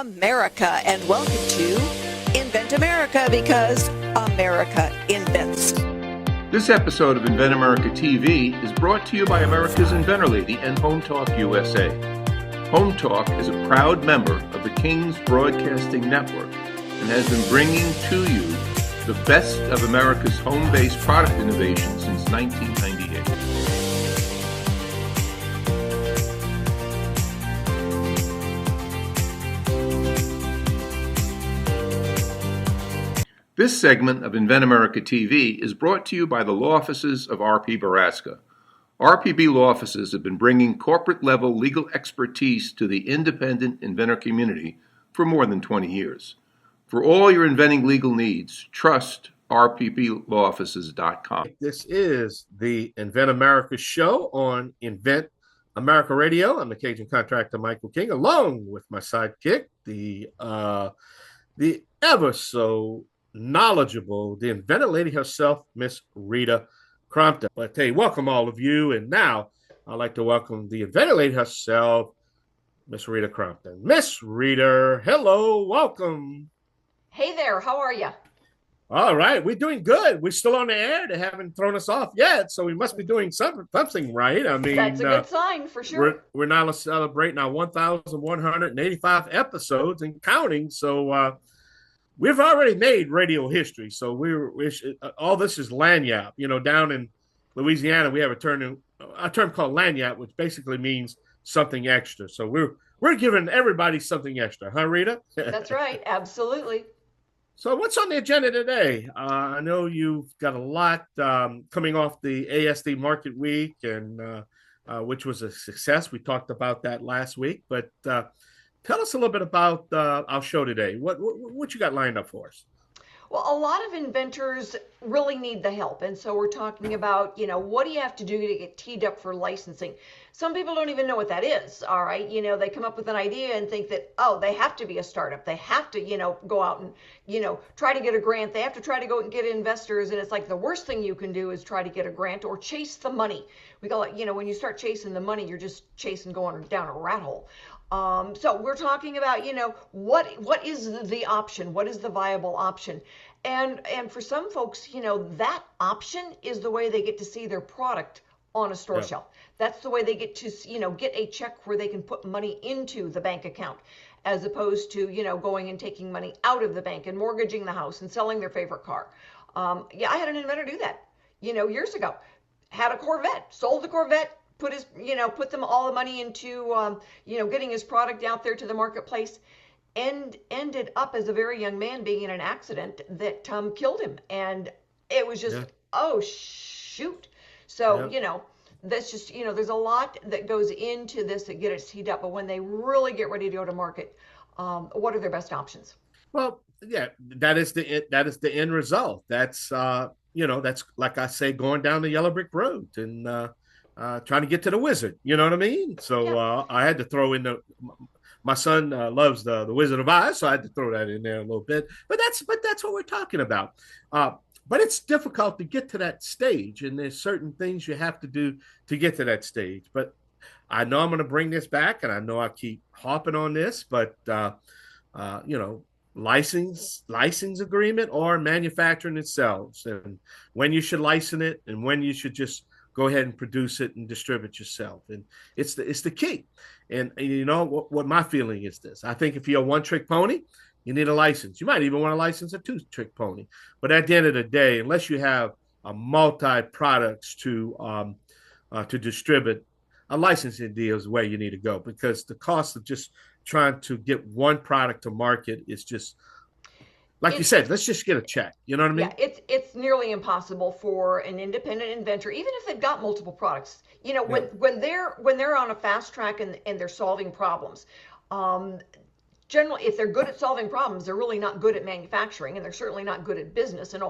America, and welcome to Invent America, because America invents. This episode of Invent America TV is brought to you by America's Inventor Lady and Home Talk USA. Home Talk is a proud member of the King's Broadcasting Network and has been bringing to you the best of America's home-based product innovation since 1998. This segment of Invent America TV is brought to you by the law offices of R.P. Baraska. RPB law offices have been bringing corporate-level legal expertise to the independent inventor community for more than 20 years. For all your inventing legal needs, trust rpblawoffices.com. This is the Invent America show on Invent America Radio. I'm the Cajun contractor Michael King, along with my sidekick, the ever so knowledgeable, the Inventor Lady herself, Miss Rita Crompton. But hey, welcome all of you. And now I'd like to welcome the Inventor Lady herself, Miss Rita Crompton. Miss Rita, hello, welcome. Hey there, how are you? All right, we're doing good. We're still on the air. They haven't thrown us off yet, so we must be doing something right. I mean, that's a good sign for sure. We're now celebrating our 1,185 episodes and counting. So we've already made radio history. So we're all this is lagniappe. You know, down in Louisiana, we have a term called lagniappe, which basically means something extra. So we're giving everybody something extra, huh, Rita? That's right, absolutely. So what's on the agenda today? I know you've got a lot coming off the ASD Market Week, and which was a success. We talked about that last week, but tell us a little bit about our show today. What you got lined up for us? Well, a lot of inventors really need the help. And so we're talking about, what do you have to do to get teed up for licensing? Some people don't even know what that is. All right. They come up with an idea and think that, they have to be a startup. They have to, go out and, try to get a grant. They have to try to go and get investors. And it's like the worst thing you can do is try to get a grant or chase the money. We call it, when you start chasing the money, you're just going down a rat hole. So we're talking about, what is the option? What is the viable option? And for some folks, that option is the way they get to see their product on a store shelf. That's the way they get to, get a check where they can put money into the bank account, as opposed to, going and taking money out of the bank and mortgaging the house and selling their favorite car. I had an inventor do that, years ago. Had a Corvette, sold the Corvette, put them all the money into, getting his product out there to the marketplace, and ended up as a very young man being in an accident that killed him. And it was just, oh, shoot. So, that's just, there's a lot that goes into this that get it teed up. But when they really get ready to go to market, what are their best options? Well, yeah, that is the end result. That's, that's like I say, going down the yellow brick road and, trying to get to the wizard, you know what I mean? So I had to throw in my son loves the Wizard of Oz, so I had to throw that in there a little bit. But that's what we're talking about. But it's difficult to get to that stage, and there's certain things you have to do to get to that stage. But I know I'm going to bring this back, and I know I keep harping on this, but license agreement or manufacturing itself, and when you should license it and when you should just go ahead and produce it and distribute yourself. And it's the key. And what my feeling is this. I think if you're a one-trick pony, you need a license. You might even want to license a two-trick pony. But at the end of the day, unless you have a multi-products to distribute, a licensing deal is the way you need to go, because the cost of just trying to get one product to market is just, like you said, let's just get a check. You know what I mean? Yeah, it's nearly impossible for an independent inventor, even if they've got multiple products. When they're on a fast track and they're solving problems, generally, if they're good at solving problems, they're really not good at manufacturing, and they're certainly not good at business. And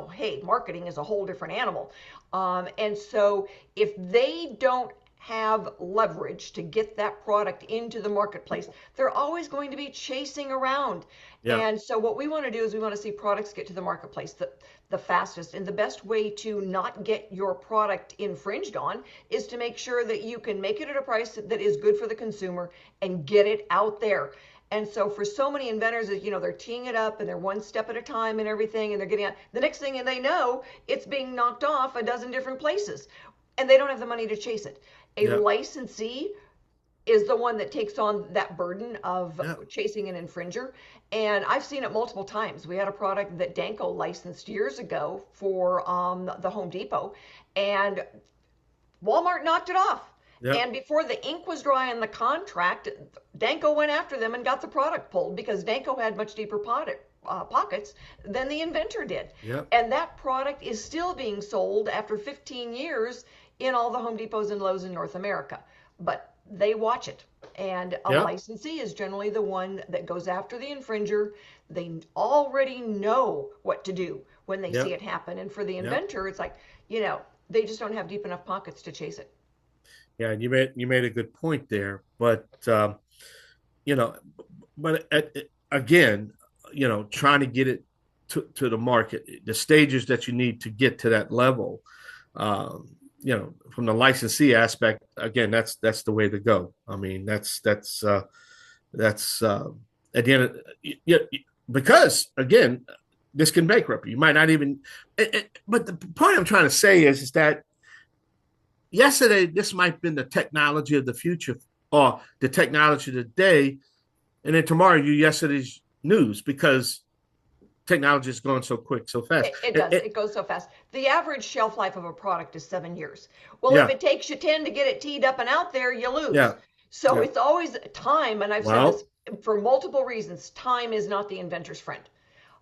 marketing is a whole different animal. And so if they don't have leverage to get that product into the marketplace, they're always going to be chasing around. Yeah. And so what we want to do is we want to see products get to the marketplace the fastest. And the best way to not get your product infringed on is to make sure that you can make it at a price that is good for the consumer and get it out there. And so for so many inventors, they're teeing it up and they're one step at a time and everything, and they're getting out. The next thing they know, it's being knocked off a dozen different places, and they don't have the money to chase it. A licensee is the one that takes on that burden of chasing an infringer. And I've seen it multiple times. We had a product that Danko licensed years ago for the Home Depot, and Walmart knocked it off. Yep. And before the ink was dry on the contract, Danko went after them and got the product pulled because Danko had much deeper pockets than the inventor did. Yep. And that product is still being sold after 15 years in all the Home Depots and Lowe's in North America. But they watch it. And a licensee is generally the one that goes after the infringer. They already know what to do when they see it happen. And for the inventor, it's like, they just don't have deep enough pockets to chase it. Yeah, you made a good point there, but again, trying to get it to the market, the stages that you need to get to that level, from the licensee aspect, again, that's the way to go. I mean, that's at the end of, because again, this can bankrupt you. You might not even. But the point I'm trying to say is that yesterday this might have been the technology of the future or the technology of the day, and then tomorrow yesterday's news because technology is going so quick, so fast. It does. It goes so fast. The average shelf life of a product is 7 years. Well, if it takes you 10 to get it teed up and out there, you lose. Yeah. So it's always time, and I've said this for multiple reasons. Time is not the inventor's friend.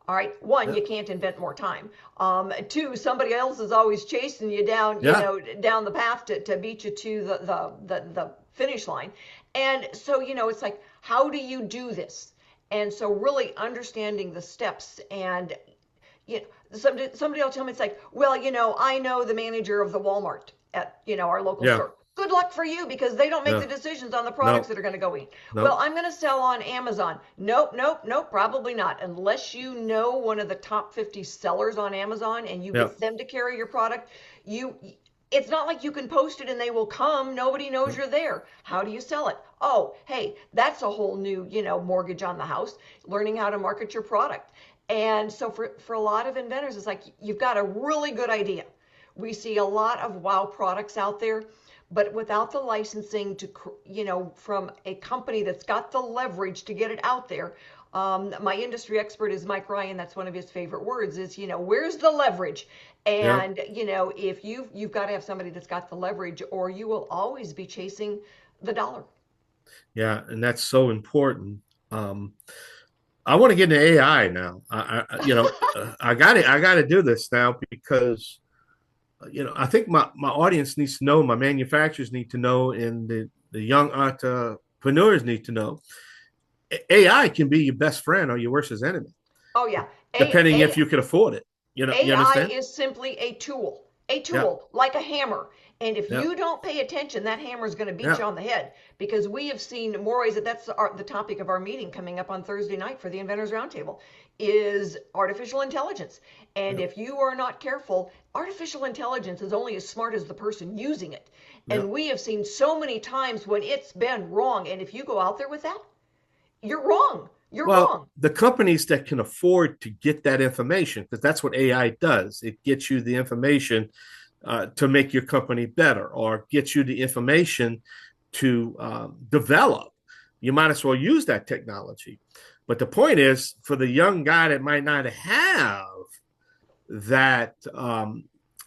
All right. One, you can't invent more time. Two, somebody else is always chasing you down, down the path to beat you to the finish line. And so, it's like, how do you do this? And so really understanding the steps, and somebody will tell me, it's like, well, I know the manager of the Walmart at, our local store. Good luck for you, because they don't make the decisions on the products that are going to go in. Well, I'm going to sell on Amazon. Nope, probably not. Unless you know one of the top 50 sellers on Amazon and you get them to carry your product, it's not like you can post it and they will come. Nobody knows you're there. How do you sell it? Oh, hey, that's a whole new, mortgage on the house, learning how to market your product. And so for a lot of inventors, it's like, you've got a really good idea. We see a lot of wow products out there, but without the licensing to, from a company that's got the leverage to get it out there. My industry expert is Mike Ryan. That's one of his favorite words is, where's the leverage? And, if you've got to have somebody that's got the leverage, or you will always be chasing the dollar. Yeah. And that's so important. I want to get into AI now. I got to do this now because, I think my audience needs to know, my manufacturers need to know, and the young entrepreneurs need to know. AI can be your best friend or your worst enemy. Oh, yeah. Depending if you can afford it. AI is simply a tool, like a hammer. And if you don't pay attention, that hammer is going to beat you on the head, because we have seen more ways that's the topic of our meeting coming up on Thursday night for the Inventors Roundtable is artificial intelligence. And if you are not careful, artificial intelligence is only as smart as the person using it. And we have seen so many times when it's been wrong. And if you go out there with that, you're wrong. You're wrong. The companies that can afford to get that information, because that's what AI does. It gets you the information to make your company better, or gets you the information to develop. You might as well use that technology. But the point is, for the young guy that might not have that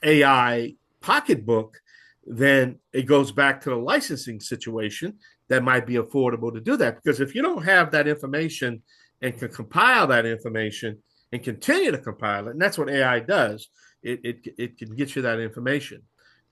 AI pocketbook, then it goes back to the licensing situation that might be affordable to do that. Because if you don't have that information and can compile that information and continue to compile it, and that's what AI does, it can get you that information.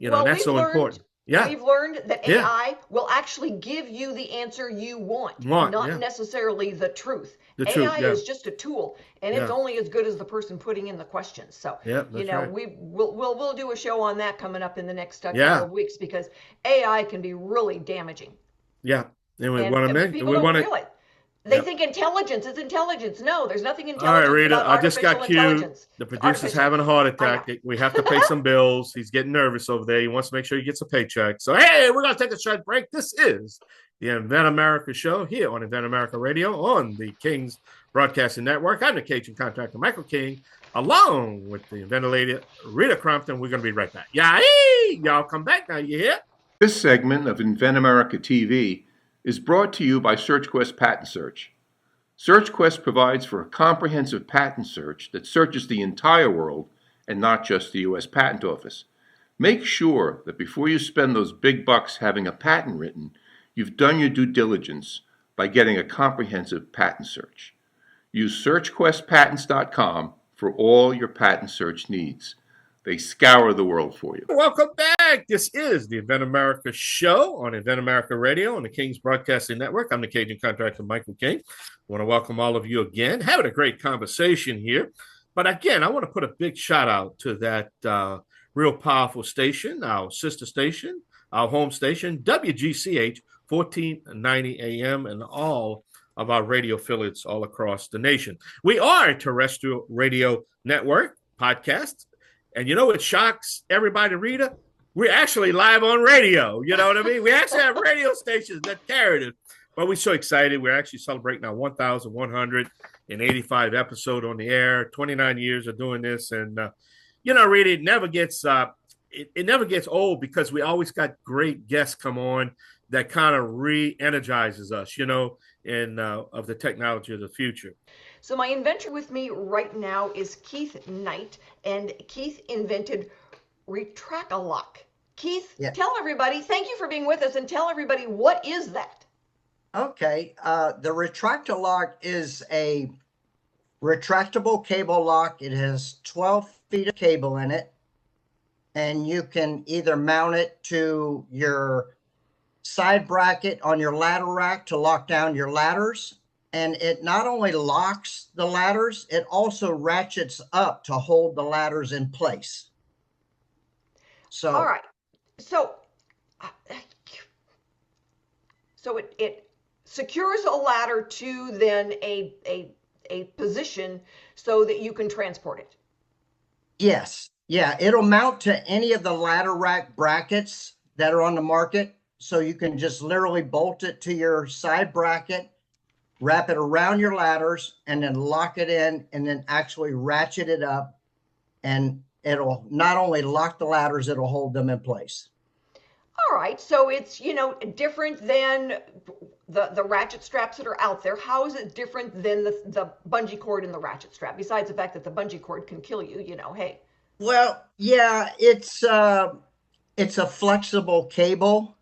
That's so important. Yeah. We've learned that AI will actually give you the answer you want, not necessarily the truth. AI is just a tool, and it's only as good as the person putting in the questions. So, right. we'll do a show on that coming up in the next couple of weeks, because AI can be really damaging. Yeah. And we want to realize. They think intelligence is intelligence. No, there's nothing intelligent. All right, Rita, I just got cued. The producer's having a heart attack. We have to pay some bills. He's getting nervous over there. He wants to make sure he gets a paycheck. So, hey, we're going to take a short break. This is the Invent America show here on Invent America Radio on the King's Broadcasting Network. I'm the Cajun contractor, Michael King, along with the Inventor Lady, Rita Crompton. We're going to be right back. Y'all come back now, you hear? This segment of Invent America TV is brought to you by SearchQuest Patent Search. SearchQuest provides for a comprehensive patent search that searches the entire world and not just the U.S. Patent Office. Make sure that before you spend those big bucks having a patent written, you've done your due diligence by getting a comprehensive patent search. Use SearchQuestPatents.com for all your patent search needs. They scour the world for you. Welcome back. This is the Invent America show on Invent America Radio on the King's Broadcasting Network. I'm the Cajun contractor, Michael King. I want to welcome all of you again. Having a great conversation here. But again, I want to put a big shout out to that real powerful station, our sister station, our home station, WGCH 1490 AM, and all of our radio affiliates all across the nation. We are a terrestrial radio network podcast. And you know what shocks everybody, Rita? We're actually live on radio. You know what I mean? We actually have radio stations that carry it. But we're so excited. We're actually celebrating our 1,185 episode on the air, 29 years of doing this. And, Rita, it never gets it never gets old because we always got great guests come on that kind of re-energizes us, in of the technology of the future. So my inventor with me right now is Keith Knight, and Keith invented Retract-a-Lock. Keith, Tell everybody, thank you for being with us, and tell everybody, what is that? Okay, the Retract-a-Lock is a retractable cable lock. It has 12 feet of cable in it, and you can either mount it to your side bracket on your ladder rack to lock down your ladders. And it not only locks the ladders, it also ratchets up to hold the ladders in place. So, all right. So it secures a ladder to then a position so that you can transport it. Yes. Yeah. It'll mount to any of the ladder rack brackets that are on the market. So you can just literally bolt it to your side bracket, wrap it around your ladders, and then lock it in, and then actually ratchet it up, and it'll not only lock the ladders, it'll hold them in place. All right, so it's different than the ratchet straps that are out there. How is it different than the bungee cord and the ratchet strap? Besides the fact that the bungee cord can kill you, hey. Well, yeah, it's a flexible cable.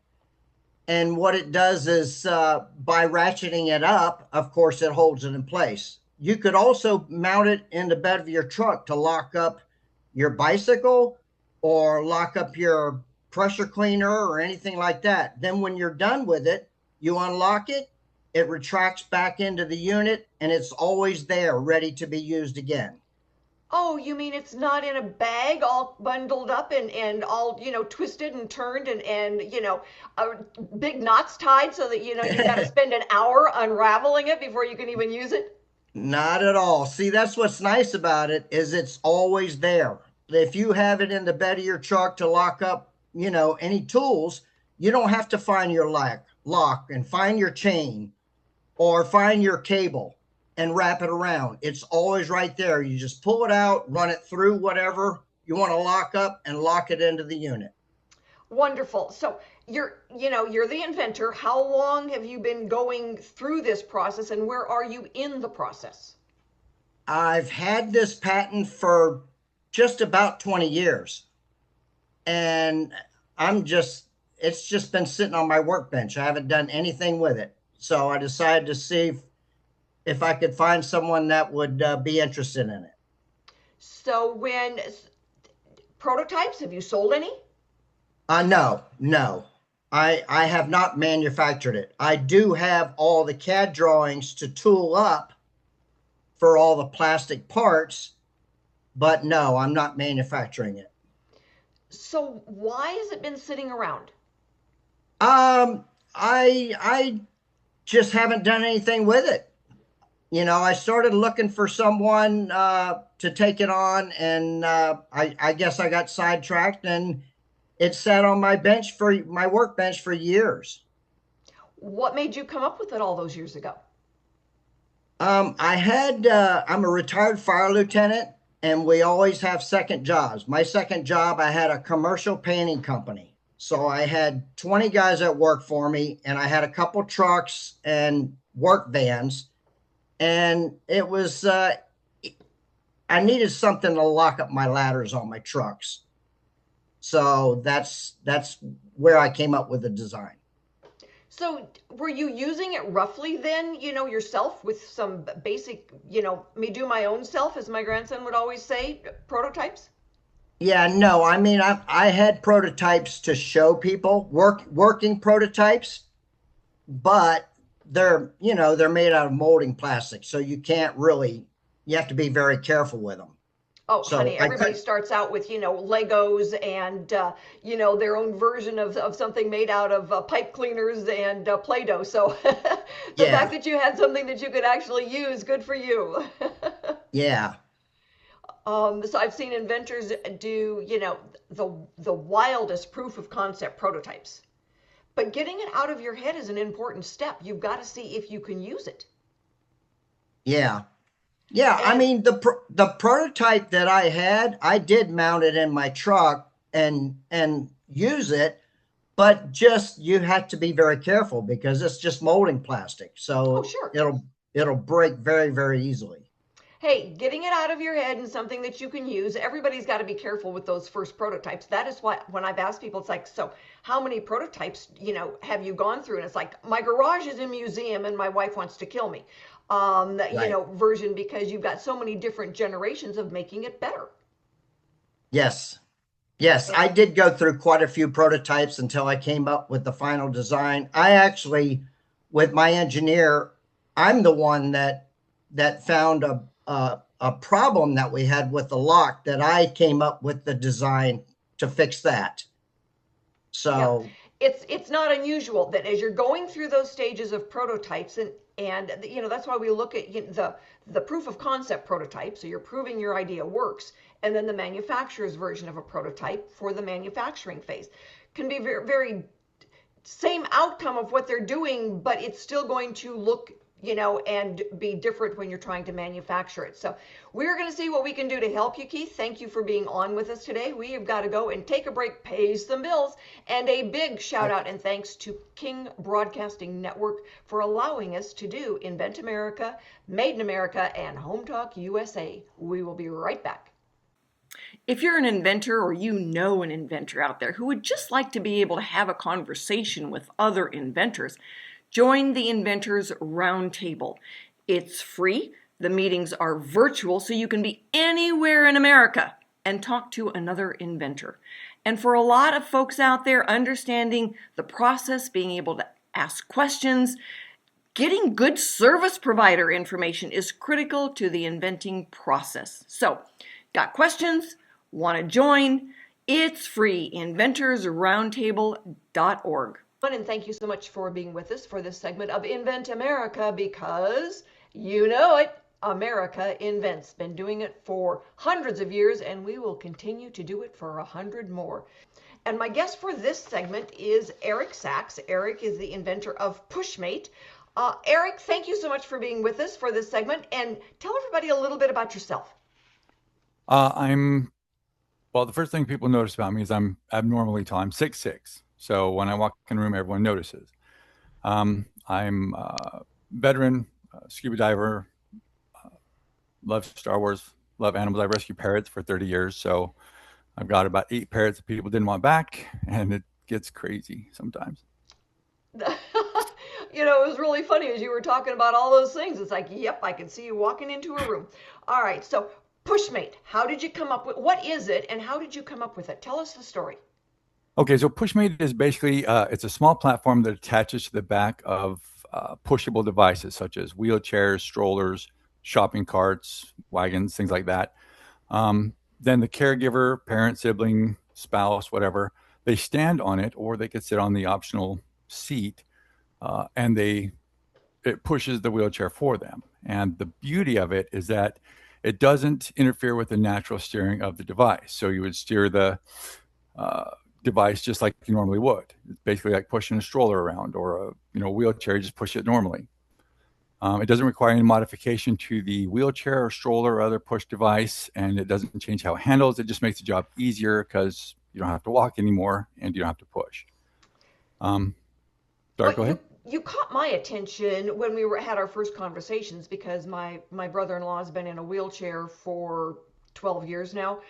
And what it does is by ratcheting it up, of course, it holds it in place. You could also mount it in the bed of your truck to lock up your bicycle or lock up your pressure cleaner or anything like that. Then when you're done with it, you unlock it, it retracts back into the unit, and it's always there ready to be used again. Oh, you mean it's not in a bag all bundled up and all, twisted and turned and big knots tied so that, you got to spend an hour unraveling it before you can even use it? Not at all. See, that's what's nice about it is it's always there. If you have it in the bed of your truck to lock up, any tools, you don't have to find your lock and find your chain or find your cable and wrap it around. It's always right there. You just pull it out, run it through whatever you want to lock up, and lock it into the unit. Wonderful. So you're the inventor. How long have you been going through this process, and where are you in the process? I've had this patent for just about 20 years. And it's just been sitting on my workbench. I haven't done anything with it. So I decided to see if I could find someone that would be interested in it. So when prototypes, have you sold any? No. I have not manufactured it. I do have all the CAD drawings to tool up for all the plastic parts, but no, I'm not manufacturing it. So why has it been sitting around? I just haven't done anything with it. I started looking for someone to take it on, and I guess I got sidetracked, and it sat on my workbench for years. What made you come up with it all those years ago? I'm a retired fire lieutenant, and we always have second jobs. My second job, I had a commercial painting company. So I had 20 guys that worked for me, and I had a couple trucks and work vans. And it was, I needed something to lock up my ladders on my trucks. So that's where I came up with the design. So were you using it roughly then, yourself with some basic, me do my own self, as my grandson would always say, prototypes? Yeah, no, I mean, I had prototypes to show people, working prototypes, but they're made out of molding plastic, so you have to be very careful with them. Oh, So honey, I everybody could, starts out with, Legos and, their own version of something made out of pipe cleaners and Play-Doh. So the fact yeah, that you had something that you could actually use, good for you. yeah, So I've seen inventors do, the wildest proof of concept prototypes. But getting it out of your head is an important step. You've got to see if you can use it. yeah. Yeah, I And mean the prototype that I had, I did mount it in my truck and use it, but just you have to be very careful because it's just molding plastic. oh, So sure. it'll break very, very easily. Hey, getting it out of your head and something that you can use, everybody's got to be careful with those first prototypes. That is why when I've asked people, it's like, so how many prototypes, have you gone through? And it's like, my garage is a museum and my wife wants to kill me, Right. version, because you've got so many different generations of making it better. Yes. Yes, I did go through quite a few prototypes until I came up with the final design. I actually, with my engineer, I'm the one that found a problem that we had with the lock that I came up with the design to fix that. Yeah, So it's not unusual that as you're going through those stages of prototypes and that's why we look at the proof of concept prototype. So you're proving your idea works, and then the manufacturer's version of a prototype for the manufacturing phase can be very, very same outcome of what they're doing, but it's still going to look, and be different when you're trying to manufacture it. So we're going to see what we can do to help you, Keith. Thank you for being on with us today. We have got to go and take a break, pay some bills, and a big shout out and thanks to King Broadcasting Network for allowing us to do Invent America, Made in America, and Home Talk USA. We will be right back. If you're an inventor or you know an inventor out there who would just like to be able to have a conversation with other inventors, join the Inventors Roundtable. It's free. The meetings are virtual, so you can be anywhere in America and talk to another inventor. And for a lot of folks out there, understanding the process, being able to ask questions, getting good service provider information is critical to the inventing process. So, got questions? Want to join? It's free. inventorsroundtable.org. And thank you so much for being with us for this segment of Invent America, because you know it, America invents. Been doing it for hundreds of years, and we will continue to do it for 100 more. And my guest for this segment is Eric Sachs. Eric is the inventor of Pushmate. Eric, thank you so much for being with us for this segment, and tell everybody a little bit about yourself. Well, the first thing people notice about me is I'm abnormally tall. I'm 6'6". So when I walk in a room, everyone notices. I'm a veteran, scuba diver, love Star Wars, love animals. I rescued parrots for 30 years. So I've got about 8 parrots that people didn't want back, and it gets crazy sometimes. It was really funny as you were talking about all those things. It's like, yep, I can see you walking into a room. All right, so Pushmate, how did you come up with, what is it, and how did you come up with it? Tell us the story. Okay, so Pushmate is basically, it's a small platform that attaches to the back of pushable devices such as wheelchairs, strollers, shopping carts, wagons, things like that. Then the caregiver, parent, sibling, spouse, whatever, they stand on it, or they could sit on the optional seat, and it pushes the wheelchair for them. And the beauty of it is that it doesn't interfere with the natural steering of the device. So you would steer the device just like you normally would. It's basically like pushing a stroller around or a wheelchair. You just push it normally. It doesn't require any modification to the wheelchair or stroller or other push device, and it doesn't change how it handles. It just makes the job easier because you don't have to walk anymore and you don't have to push. Sorry, go ahead. You caught my attention when we had our first conversations because my brother-in-law has been in a wheelchair for 12 years now.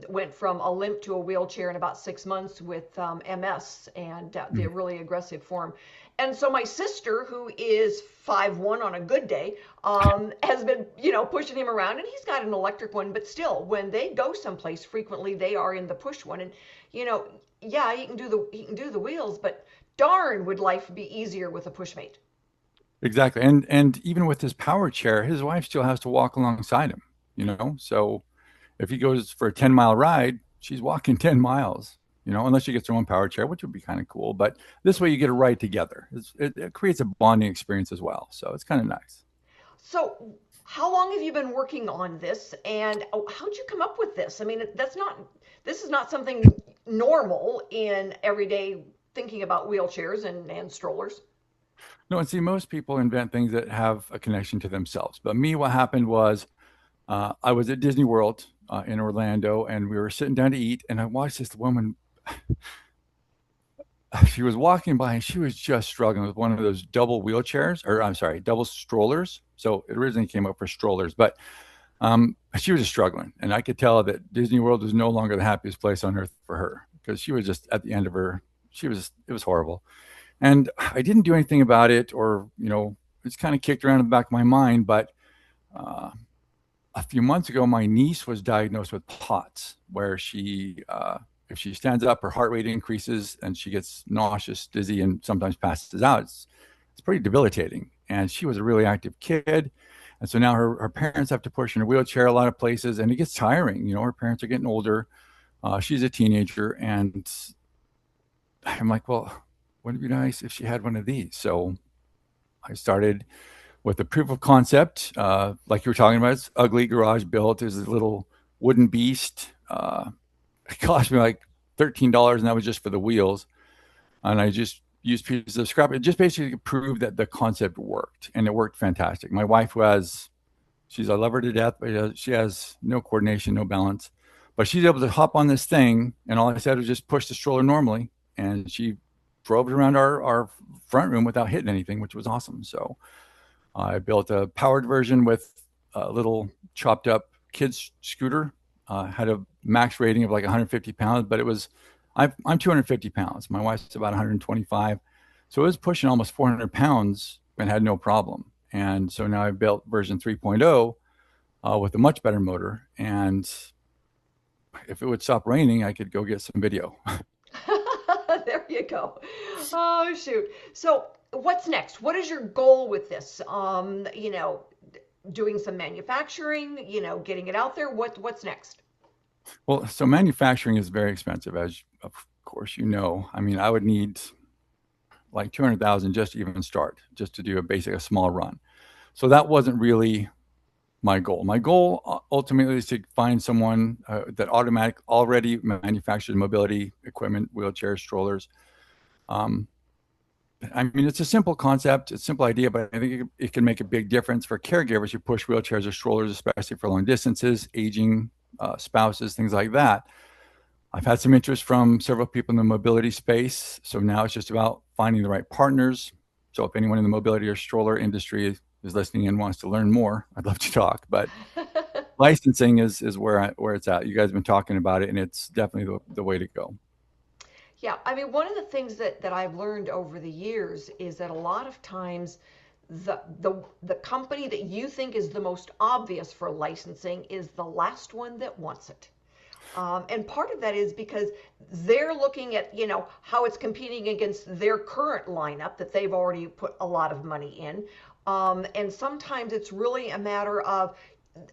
Went from a limp to a wheelchair in about 6 months with MS and the really aggressive form. And so my sister, who is 5'1" on a good day, has been, pushing him around, and he's got an electric one, but still, when they go someplace frequently, they are in the push one. And, yeah, he can do the wheels, but darn, would life be easier with a Pushmate. Exactly. And even with his power chair, his wife still has to walk alongside him, So if he goes for a 10-mile ride, she's walking 10 miles, unless she gets her own power chair, which would be kind of cool. But this way you get a ride together. It creates a bonding experience as well. So it's kind of nice. So how long have you been working on this, and how'd you come up with this? I mean, this is not something normal in everyday thinking about wheelchairs and strollers. No, and see, most people invent things that have a connection to themselves. But me, what happened was I was at Disney World in Orlando, and we were sitting down to eat, and I watched this woman. She was walking by, and she was just struggling with one of those double wheelchairs, or I'm sorry, double strollers. So it originally came up for strollers, but she was just struggling. And I could tell that Disney World was no longer the happiest place on earth for her because she was just at the end of her, it was horrible. And I didn't do anything about it, or, it's kind of kicked around in the back of my mind. But a few months ago, my niece was diagnosed with POTS, where if she stands up, her heart rate increases and she gets nauseous, dizzy, and sometimes passes out. It's pretty debilitating. And she was a really active kid. And so now her parents have to push in a wheelchair a lot of places, and it gets tiring. Her parents are getting older. She's a teenager. And I'm like, well, wouldn't it be nice if she had one of these? So I started with a proof of concept, like you were talking about. It's ugly, garage built. There's a little wooden beast. It cost me like $13, and that was just for the wheels. And I just used pieces of scrap. It just basically proved that the concept worked, and it worked fantastic. My wife, I love her to death, but she has no coordination, no balance. But she's able to hop on this thing, and all I said was just push the stroller normally, and she drove it around our front room without hitting anything, which was awesome. So I built a powered version with a little chopped up kids scooter. Had a max rating of like 150 pounds, but I'm 250 pounds. My wife's about 125. So it was pushing almost 400 pounds and had no problem. And so now I built version 3.0 with a much better motor. And if it would stop raining, I could go get some video. There you go. Oh, shoot. So what's next? What is your goal with this? Doing some manufacturing, getting it out there. What's next? Well, so manufacturing is very expensive, as of course I mean, I would need like 200,000 just to even start, just to do a small run. So that wasn't really my goal. My goal ultimately is to find someone that already manufactures mobility equipment, wheelchairs, strollers. I mean, it's a simple concept, it's a simple idea, but I think it can make a big difference for caregivers who push wheelchairs or strollers, especially for long distances, aging spouses, things like that. I've had some interest from several people in the mobility space. So now it's just about finding the right partners. So if anyone in the mobility or stroller industry is listening and wants to learn more, I'd love to talk. But licensing is where it's at. You guys have been talking about it, and it's definitely the way to go. Yeah, I mean, one of the things that I've learned over the years is that a lot of times the company that you think is the most obvious for licensing is the last one that wants it. And part of that is because they're looking at, how it's competing against their current lineup that they've already put a lot of money in. And sometimes it's really a matter of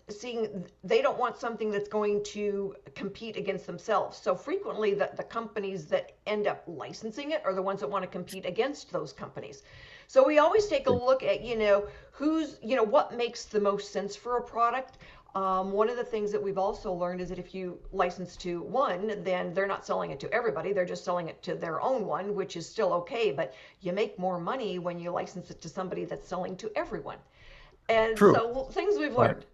seeing they don't want something that's going to compete against themselves. So frequently the companies that end up licensing it are the ones that want to compete against those companies. So we always take a look at, who's, what makes the most sense for a product. One of the things that we've also learned is that if you license to one, then they're not selling it to everybody. They're just selling it to their own one, which is still okay. But you make more money when you license it to somebody that's selling to everyone. And True. so things we've Right. learned.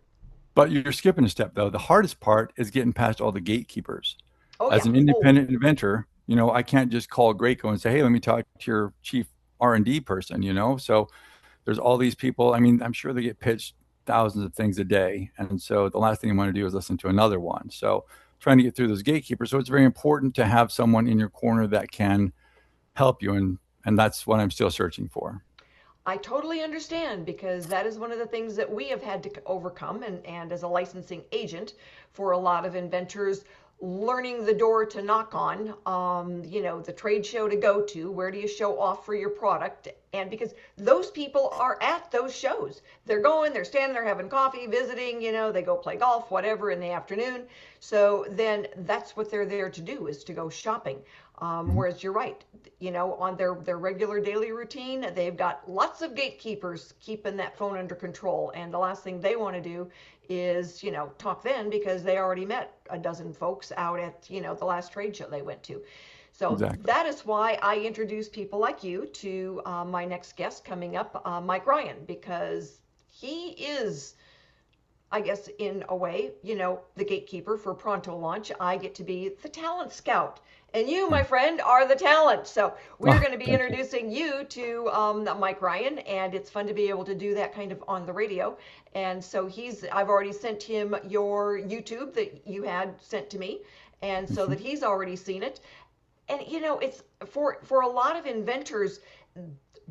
But you're skipping a step though. The hardest part is getting past all the gatekeepers. Oh As yeah. an Oh, independent inventor, I can't just call Graco and say, "Hey, let me talk to your chief R&D person." So there's all these people. I mean, I'm sure they get pitched thousands of things a day. And so the last thing you want to do is listen to another one. So trying to get through those gatekeepers. So it's very important to have someone in your corner that can help you. And that's what I'm still searching for. I totally understand because that is one of the things that we have had to overcome. And as a licensing agent for a lot of inventors, learning the door to knock on, the trade show to go to, where do you show off for your product? And because those people are at those shows, they're going, they're standing there having coffee, visiting, they go play golf, whatever in the afternoon. So then that's what they're there to do, is to go shopping. Whereas you're right, on their regular daily routine, they've got lots of gatekeepers keeping that phone under control. And the last thing they want to do is, talk then, because they already met a dozen folks out at, the last trade show they went to. So Exactly. that is why I introduce people like you to my next guest coming up, Mike Ryan, because he is, I guess, in a way, the gatekeeper for Pronto Launch. I get to be the talent scout. And you, my friend, are the talent. So we're Oh, going to be thank you. introducing you to Mike Ryan, and it's fun to be able to do that kind of on the radio. And so I've already sent him your YouTube that you had sent to me, and so that he's already seen it. And it's for a lot of inventors,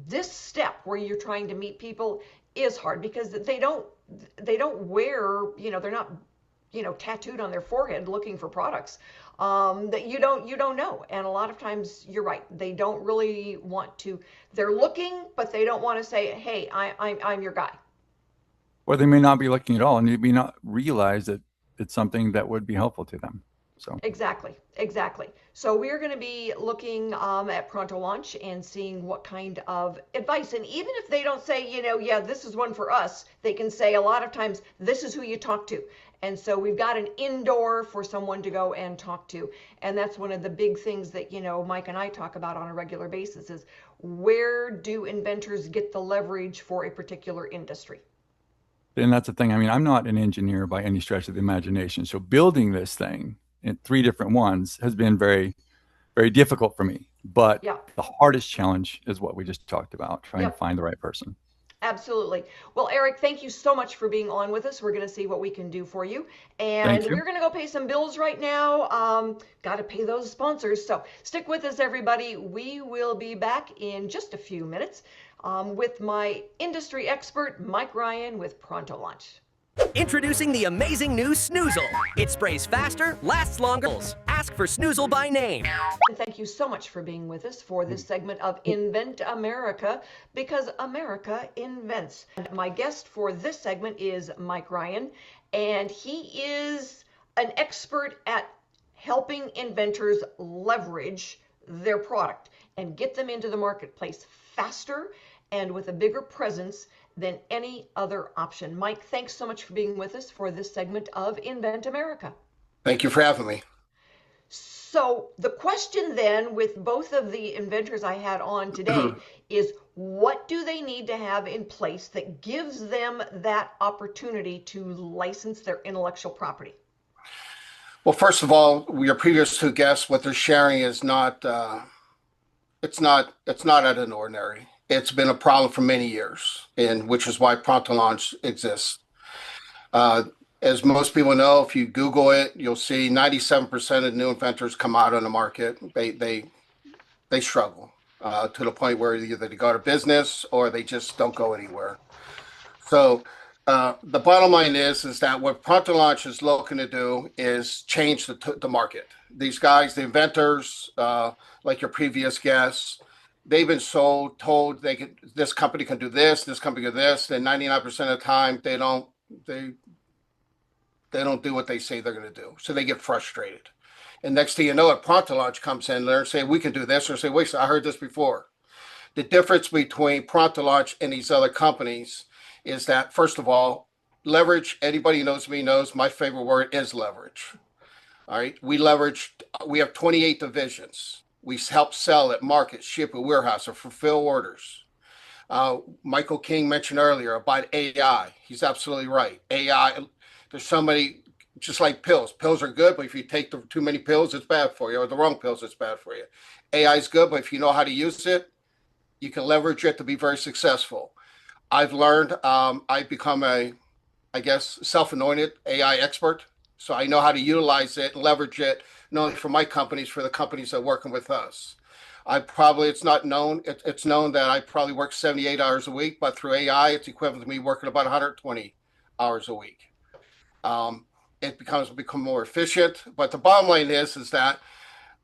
this step where you're trying to meet people is hard because they don't wear, they're not, tattooed on their forehead looking for products that you don't know. And a lot of times you're right, they don't really want to. They're looking, but they don't want to say, hey, I'm your guy. Or they may not be looking at all and you may not realize that it's something that would be helpful to them. So Exactly, exactly. So we're going to be looking at Pronto Launch and seeing what kind of advice. And even if they don't say, yeah, this is one for us, they can say a lot of times, this is who you talk to. And so we've got an indoor for someone to go and talk to. And that's one of the big things that, Mike and I talk about on a regular basis is, where do inventors get the leverage for a particular industry? and that's the thing. I mean, I'm not an engineer by any stretch of the imagination. So building this thing in 3 different ones has been very, very difficult for me. But Yeah. the hardest challenge is what we just talked about, trying to Yep. find the right person. Absolutely. Well, Eric, thank you so much for being on with us. We're going to see what we can do for you. And Thank you. we're going to go pay some bills right now. Got to pay those sponsors. So stick with us, everybody. We will be back in just a few minutes with my industry expert, Mike Ryan with Pronto Launch. Introducing the amazing new Snoozle. It sprays faster, lasts longer. Ask for Snoozle by name. And thank you so much for being with us for this segment of Invent America, because America invents. And my guest for this segment is Mike Ryan, and he is an expert at helping inventors leverage their product and get them into the marketplace faster and with a bigger presence than any other option. Mike, thanks so much for being with us for this segment of Invent America. Thank you for having me. So the question then with both of the inventors I had on today is, what do they need to have in place that gives them that opportunity to license their intellectual property? Well, first of all, your previous two guests, what they're sharing is not, it's not out of the ordinary. It's been a problem for many years, and which is why Pronto Launch exists. As most people know, if you Google it, you'll see 97% of new inventors come out on the market. They struggle to the point where either they go out of business or they just don't go anywhere. So the bottom line is that what Pronto Launch is looking to do is change the market. These guys, the inventors, like your previous guests, they've been told this company can do this company can do this, and 99% of the time they don't do what they say they're going to do. So they get frustrated. And next thing you know, Pronto Launch comes in there and say, we can do this, or say, wait, I heard this before. The difference between Pronto Launch and these other companies is that, first of all, leverage, anybody who knows me knows my favorite word is leverage. All right. We have 28 divisions. We help sell at market, ship at warehouse, or fulfill orders. Michael King mentioned earlier about AI. He's absolutely right. AI, there's somebody, just like pills. Pills are good, but if you take too many pills, it's bad for you, or the wrong pills, it's bad for you. AI is good, but if you know how to use it, you can leverage it to be very successful. I've learned, I've become I guess, self-anointed AI expert. So I know how to utilize it and leverage it, not only for my companies, for the companies that are working with us. It's not known, it's known that I probably work 78 hours a week, but through AI, it's equivalent to me working about 120 hours a week. It become more efficient. But the bottom line is that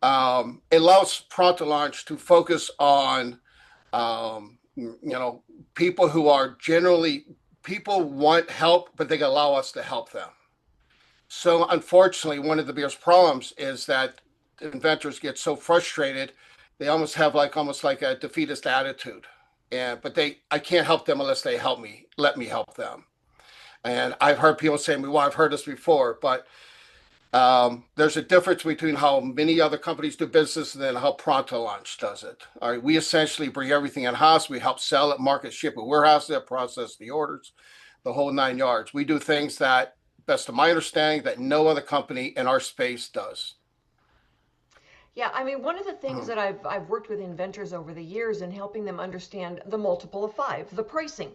it allows Pronto-Launch to focus on, people who are generally, people want help, but they allow us to help them. So unfortunately, one of the biggest problems is that inventors get so frustrated, they almost have almost like a defeatist attitude. But I can't help them unless they let me help them. And I've heard people say to me, well, I've heard this before, but there's a difference between how many other companies do business and then how Pronto-Launch does it. All right, we essentially bring everything in-house. We help sell it, market, ship it, warehouse it, process the orders, the whole 9 yards. We do things that, best of my understanding, that no other company in our space does. Yeah, I mean, one of the things that I've worked with inventors over the years in helping them understand the multiple of five, the pricing.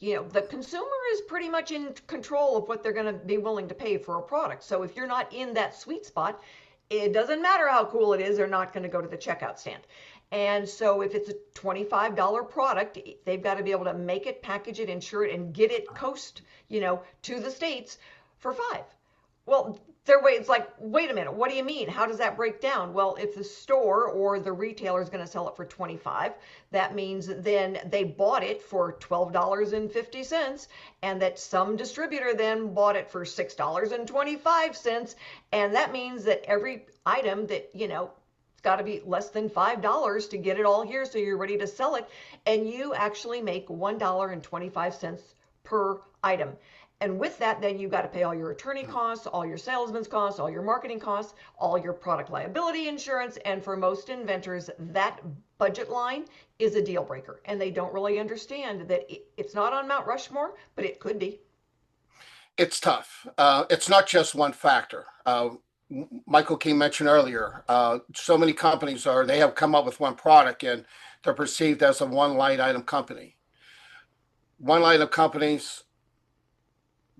The consumer is pretty much in control of what they're going to be willing to pay for a product. So if you're not in that sweet spot, it doesn't matter how cool it is, they're not going to go to the checkout stand. And so if it's a $25 product, they've got to be able to make it, package it, insure it, and get it to the States for $5. Well, it's like, wait a minute, what do you mean? How does that break down? Well, if the store or the retailer is going to sell it for $25, that means then they bought it for $12.50, and that some distributor then bought it for $6.25, and that means that every item that, it's got to be less than $5 to get it all here so you're ready to sell it, and you actually make $1.25 per item. And with that, then you've got to pay all your attorney costs, all your salesman's costs, all your marketing costs, all your product liability insurance. And for most inventors, that budget line is a deal breaker. And they don't really understand that it's not on Mount Rushmore, but it could be. It's tough. It's not just one factor. Michael King mentioned earlier, so many companies they have come up with one product and they're perceived as a one line item company. One line item companies,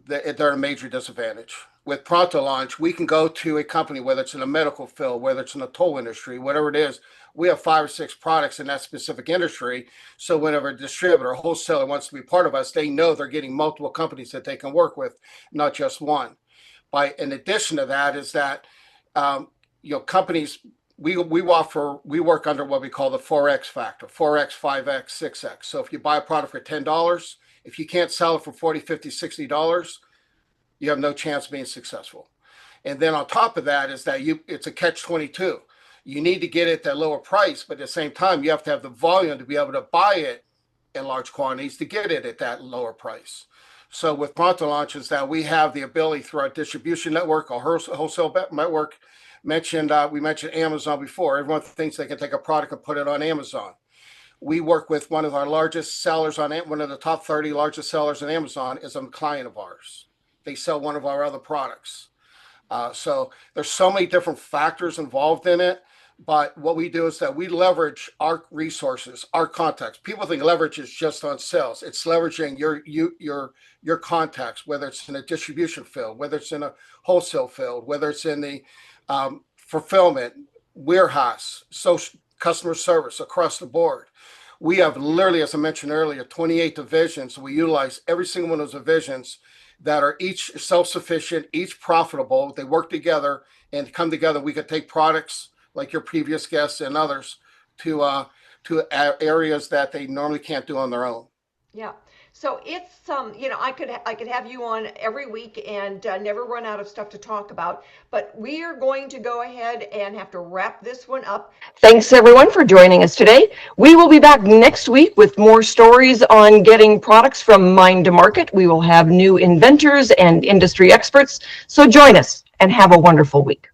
they're a major disadvantage. With Pronto-Launch, we can go to a company, whether it's in a medical field, whether it's in the toll industry, whatever it is. We have 5 or 6 products in that specific industry. So whenever a distributor or wholesaler wants to be part of us, they know they're getting multiple companies that they can work with, not just one. In addition to that is that, companies, we work under what we call the 4X factor, 4X, 5X, 6X. So if you buy a product for $10, if you can't sell it for $40, $50, $60, you have no chance of being successful. And then on top of that is that it's a catch-22. You need to get it at that lower price, but at the same time, you have to have the volume to be able to buy it in large quantities to get it at that lower price. So with Pronto-Launch is that we have the ability through our distribution network, our wholesale network. We mentioned Amazon before. Everyone thinks they can take a product and put it on Amazon. We work with one of our largest sellers one of the top 30 largest sellers on Amazon is a client of ours. They sell one of our other products. So there's so many different factors involved in it. But what we do is that we leverage our resources, our contacts. People think leverage is just on sales. It's leveraging your contacts, whether it's in a distribution field, whether it's in a wholesale field, whether it's in the fulfillment, warehouse, social customer service across the board. We have literally, as I mentioned earlier, 28 divisions. We utilize every single one of those divisions that are each self-sufficient, each profitable. They work together and come together. We could take products like your previous guests and others to areas that they normally can't do on their own. Yeah. So it's I could have you on every week and never run out of stuff to talk about. But we are going to go ahead and have to wrap this one up. Thanks everyone for joining us today. We will be back next week with more stories on getting products from mind to market. We will have new inventors and industry experts. So join us and have a wonderful week.